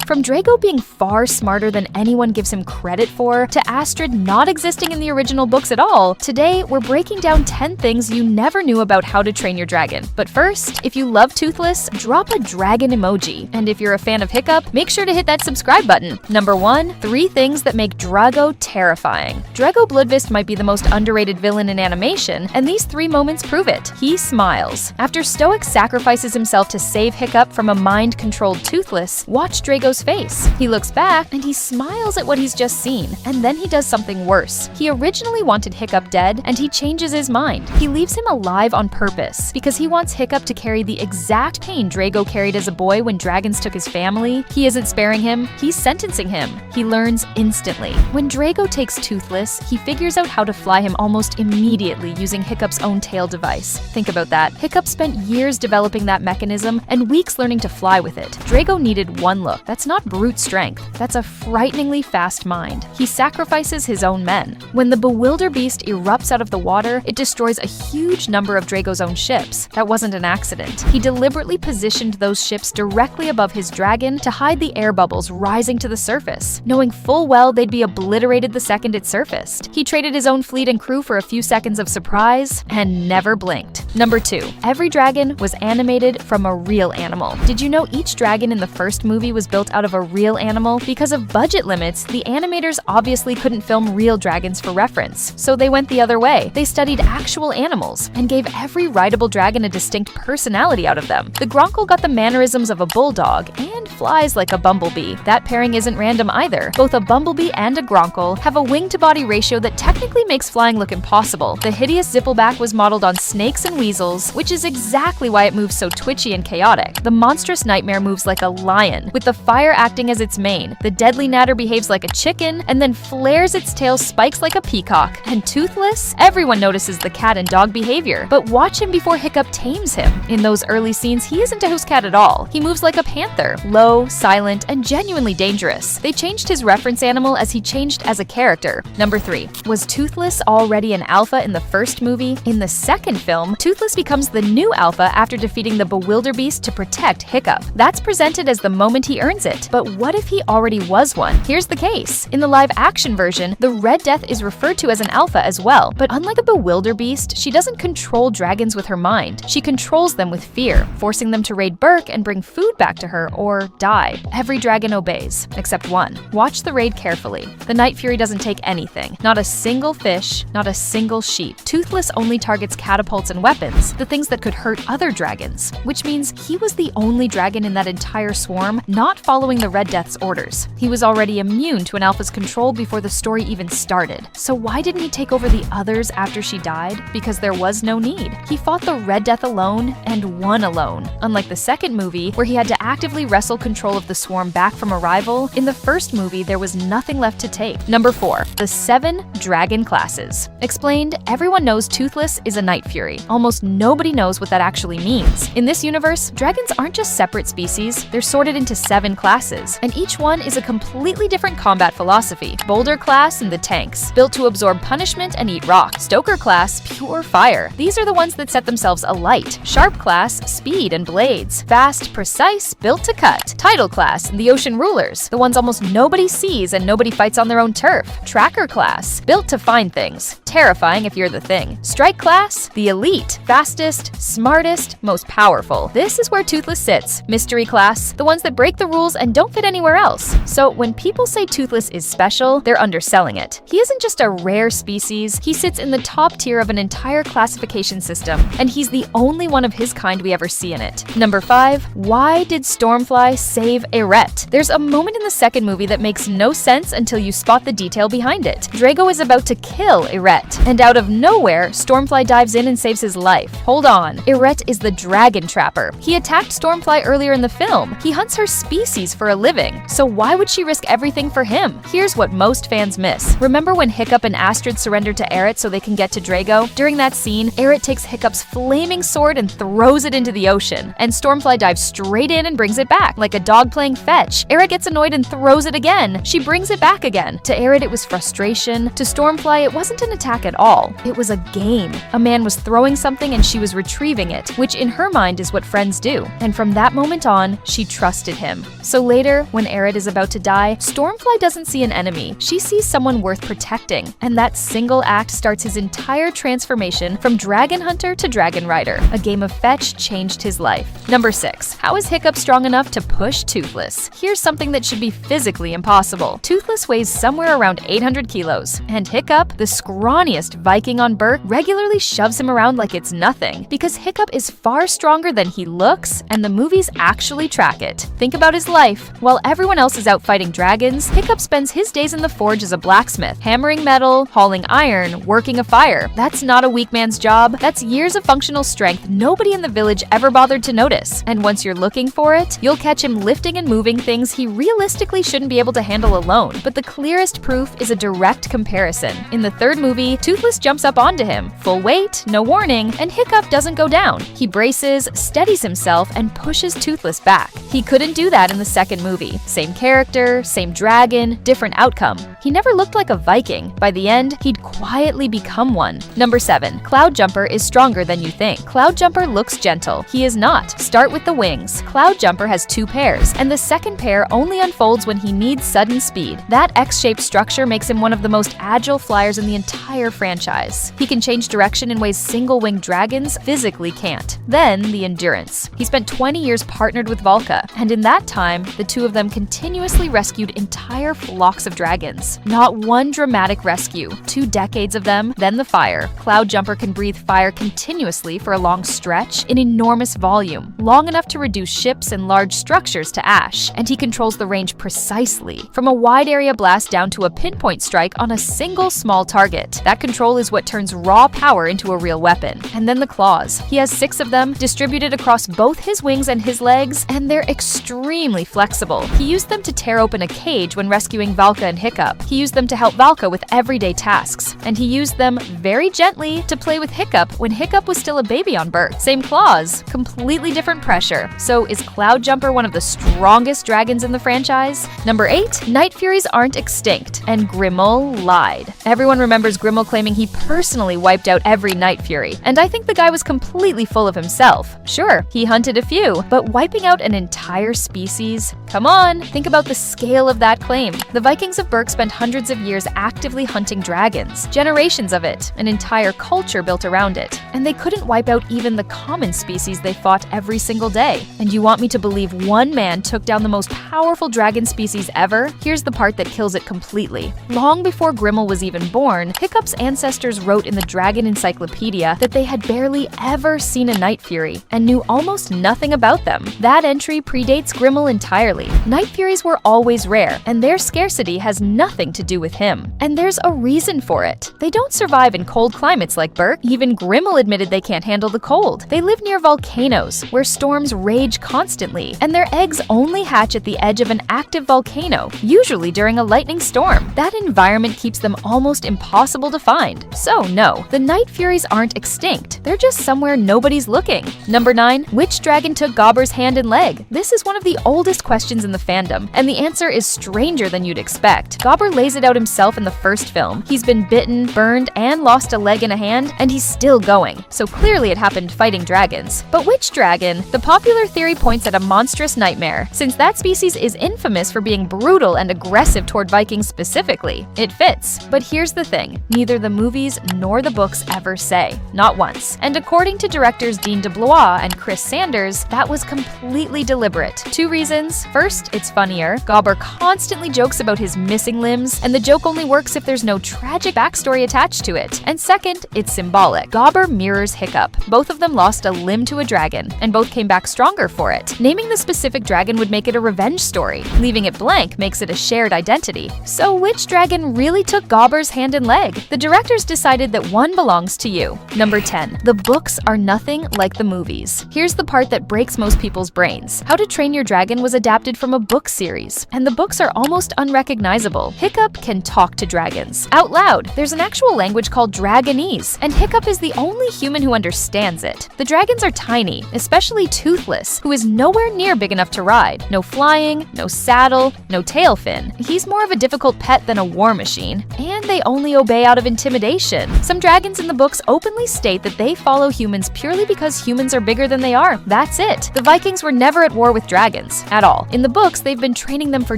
From Drago being far smarter than anyone gives him credit for, to Astrid not existing in the original books at all, today we're breaking down 10 things you never knew about How to Train Your Dragon. But first, if you love Toothless, drop a dragon emoji. And if you're a fan of Hiccup, make sure to hit that subscribe button. Number 1. 3 things that make Drago terrifying. Drago Bloodfist might be the most underrated villain in animation, and these 3 moments prove it. He smiles. After Stoic sacrifices himself to save Hiccup from a mind-controlled Toothless, watch Drago's face. He looks back, and he smiles at what he's just seen. And then he does something worse. He originally wanted Hiccup dead, and he changes his mind. He leaves him alive on purpose, because he wants Hiccup to carry the exact pain Drago carried as a boy when dragons took his family. He isn't sparing him, he's sentencing him. He learns instantly. When Drago takes Toothless, he figures out how to fly him almost immediately using Hiccup's own tail device. Think about that. Hiccup spent years developing that mechanism and weeks learning to fly with it. Drago needed one look. That's not brute strength. That's a frighteningly fast mind. He sacrifices his own men. When the Bewilderbeast erupts out of the water, it destroys a huge number of Drago's own ships. That wasn't an accident. He deliberately positioned those ships directly above his dragon to hide the air bubbles rising to the surface, knowing full well they'd be obliterated the second it surfaced. He traded his own fleet and crew for a few seconds of surprise and never blinked. Number 2. Every dragon was animated from a real animal. Did you know each dragon in the first movie was built out of a real animal? Because of budget limits, the animators obviously couldn't film real dragons for reference, so they went the other way. They studied actual animals and gave every rideable dragon a distinct personality out of them. The Gronkle got the mannerisms of a bulldog and flies like a bumblebee. That pairing isn't random either. Both a bumblebee and a Gronkle have a wing-to-body ratio that technically makes flying look impossible. The hideous Zippleback was modeled on snakes and weasels, which is exactly why it moves so twitchy and chaotic. The monstrous Nightmare moves like a lion, with the fire acting as its mane. The deadly Natter behaves like a chicken, and then flares its tail spikes like a peacock. And Toothless? Everyone notices the cat and dog behavior, but watch him before Hiccup tames him. In those early scenes, he isn't a house cat at all. He moves like a panther, low, silent, and genuinely dangerous. They changed his reference animal as he changed as a character. Number 3. Was Toothless already an alpha in the first movie? In the second film, Toothless becomes the new alpha after defeating the Bewilderbeast to protect Hiccup. That's presented as the moment he earns it. But what if he already was one? Here's the case. In the live-action version, the Red Death is referred to as an alpha as well, but unlike the Bewilderbeast, she doesn't control dragons with her mind. She controls them with fear, forcing them to raid Burke and bring food back to her or die. Every dragon obeys, except one. Watch the raid carefully. The Night Fury doesn't take anything. Not a single fish, not a single sheep. Toothless only targets catapults and weapons, the things that could hurt other dragons, which means he was the only dragon in that entire swarm not following the Red Death's orders. He was already immune to an alpha's control before the story even started. So why didn't he take over the others after she died? Because there was no need. He fought the Red Death alone and won alone. Unlike the second movie, where he had to actively wrestle control of the swarm back from a rival, in the first movie there was nothing left to take. Number 4. The 7 dragon classes. Explained, everyone knows Toothless is a Night Fury. Almost nobody knows what that actually means. In this universe, dragons aren't just separate species, they're sorted into 7 classes, and each one is a completely different combat philosophy. Boulder class and the tanks, built to absorb punishment and eat rock. Stoker class, pure fire. These are the ones that set themselves alight. Sharp class, speed and blades. Fast, precise, built to cut. Tidal class, the ocean rulers, the ones almost nobody sees and nobody fights on their own turf. Tracker class, built to find things. Terrifying if you're the thing. Strike class, the elite. Fastest, smartest, most powerful. This is where Toothless sits. Mystery class, the ones that break the rules and don't fit anywhere else. So when people say Toothless is special, they're underselling it. He isn't just a rare species, he sits in the top tier of an entire classification system, and he's the only one of his kind we ever see in it. Number 5. Why did Stormfly save Eret? There's a moment in the second movie that makes no sense until you spot the detail behind it. Drago is about to kill Eret, and out of nowhere, Stormfly dives in and saves his life. Hold on, Eret is the dragon trapper. He attacked Stormfly earlier in the film. He hunts her species for a living, so why would she risk everything for him? Here's what most fans miss. Remember when Hiccup and Astrid surrendered to Eret so they can get to Drago? During that scene, Eret takes Hiccup's flaming sword and throws it into the ocean, and Stormfly dives straight in and brings it back, like a dog playing fetch. Eret gets annoyed and throws it again. She brings it back again. To Eret, it was frustration. To Stormfly, it wasn't an attack at all. It was a game. A man was throwing something and she was retrieving it, which in her mind is what friends do. And from that moment on, she trusted him. So So later, when Eret is about to die, Stormfly doesn't see an enemy. She sees someone worth protecting, and that single act starts his entire transformation from dragon hunter to dragon rider. A game of fetch changed his life. Number 6. How is Hiccup strong enough to push Toothless? Here's something that should be physically impossible. Toothless weighs somewhere around 800 kilos, and Hiccup, the scrawniest Viking on Berk, regularly shoves him around like it's nothing, because Hiccup is far stronger than he looks, and the movies actually track it. Think about his life. While everyone else is out fighting dragons, Hiccup spends his days in the forge as a blacksmith, hammering metal, hauling iron, working a fire. That's not a weak man's job. That's years of functional strength nobody in the village ever bothered to notice. And once you're looking for it, you'll catch him lifting and moving things he realistically shouldn't be able to handle alone. But the clearest proof is a direct comparison. In the third movie, Toothless jumps up onto him, full weight, no warning, and Hiccup doesn't go down. He braces, steadies himself, and pushes Toothless back. He couldn't do that in the second movie. Same character, same dragon, different outcome. He never looked like a Viking. By the end, he'd quietly become one. Number 7. Cloudjumper is stronger than you think. Cloudjumper looks gentle. He is not. Start with the wings. Cloudjumper has 2 pairs, and the second pair only unfolds when he needs sudden speed. That X-shaped structure makes him one of the most agile flyers in the entire franchise. He can change direction in ways single-winged dragons physically can't. Then, the endurance. He spent 20 years partnered with Valka, and in that time, the two of them continuously rescued entire flocks of dragons. Not one dramatic rescue, 2 decades of them, then the fire. Cloudjumper can breathe fire continuously for a long stretch in enormous volume, long enough to reduce ships and large structures to ash, and he controls the range precisely, from a wide area blast down to a pinpoint strike on a single small target. That control is what turns raw power into a real weapon. And then the claws. He has 6 of them, distributed across both his wings and his legs, and they're extremely flexible. He used them to tear open a cage when rescuing Valka and Hiccup. He used them to help Valka with everyday tasks, and he used them very gently to play with Hiccup when Hiccup was still a baby on Berk. Same claws, completely different pressure. So is Cloudjumper one of the strongest dragons in the franchise? Number 8. Night Furies aren't extinct, and Grimmel lied. Everyone remembers Grimmel claiming he personally wiped out every Night Fury, and I think the guy was completely full of himself. Sure, he hunted a few, but wiping out an entire species? Come on, think about the scale of that claim. The Vikings of Berk spent hundreds of years actively hunting dragons, generations of it, an entire culture built around it, and they couldn't wipe out even the common species they fought every single day. And you want me to believe one man took down the most powerful dragon species ever? Here's the part that kills it completely. Long before Grimmel was even born, Hiccup's ancestors wrote in the Dragon Encyclopedia that they had barely ever seen a Night Fury and knew almost nothing about them. That entry predates Grimmel entirely. Night Furies were always rare, and their scarcity has nothing to do with him. And there's a reason for it. They don't survive in cold climates like Berk. Even Grimmel admitted they can't handle the cold. They live near volcanoes, where storms rage constantly, and their eggs only hatch at the edge of an active volcano, usually during a lightning storm. That environment keeps them almost impossible to find. So no, the Night Furies aren't extinct. They're just somewhere nobody's looking. Number 9. Which dragon took Gobber's hand and leg? This is one of the oldest questions in the fandom, and the answer is stranger than you'd expect. Gobber lays it out himself in the first film. He's been bitten, burned, and lost a leg and a hand, and he's still going. So clearly it happened fighting dragons. But which dragon? The popular theory points at a monstrous nightmare, since that species is infamous for being brutal and aggressive toward Vikings specifically. It fits. But here's the thing, neither the movies nor the books ever say. Not once. And according to directors Dean DeBlois and Chris Sanders, that was completely deliberate. 2 reasons. First, it's funnier. Gobber constantly jokes about his missing limbs, and the joke only works if there's no tragic backstory attached to it. And second, it's symbolic. Gobber mirrors Hiccup. Both of them lost a limb to a dragon, and both came back stronger for it. Naming the specific dragon would make it a revenge story. Leaving it blank makes it a shared identity. So which dragon really took Gobber's hand and leg? The directors decided that one belongs to you. Number 10. The books are nothing like the movies. Here's the part that breaks most people's brains. How to Train Your Dragon was adapted from a book series, and the books are almost unrecognizable. Hiccup can talk to dragons out loud. There's an actual language called Dragonese, and Hiccup is the only human who understands it. The dragons are tiny, especially Toothless, who is nowhere near big enough to ride. No flying, no saddle, no tail fin. He's more of a difficult pet than a war machine, and they only obey out of intimidation. Some dragons in the books openly state that they follow humans purely because humans are bigger than they are. That's it. The Vikings were never at war with dragons, at all. In the books, they've been training them for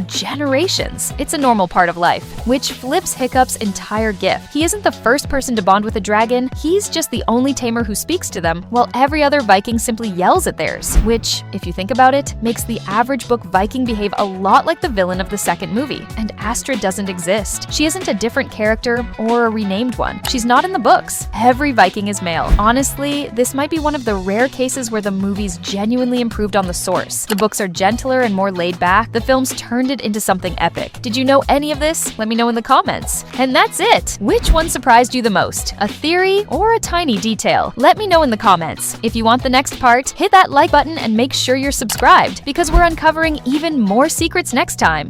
generations. It's a normal part of life, which flips Hiccup's entire gift. He isn't the first person to bond with a dragon, he's just the only tamer who speaks to them, while every other Viking simply yells at theirs, which, if you think about it, makes the average book Viking behave a lot like the villain of the second movie. And Astrid doesn't exist. She isn't a different character or a renamed one. She's not in the books. Every Viking is male. Honestly, this might be one of the rare cases where the movies genuinely improved on the source. The books are gentler and more laid back. The films turned it into something epic. Did you know any of this? Let me know in the comments. And that's it! Which one surprised you the most? A theory or a tiny detail? Let me know in the comments. If you want the next part, hit that like button and make sure you're subscribed, because we're uncovering even more secrets next time.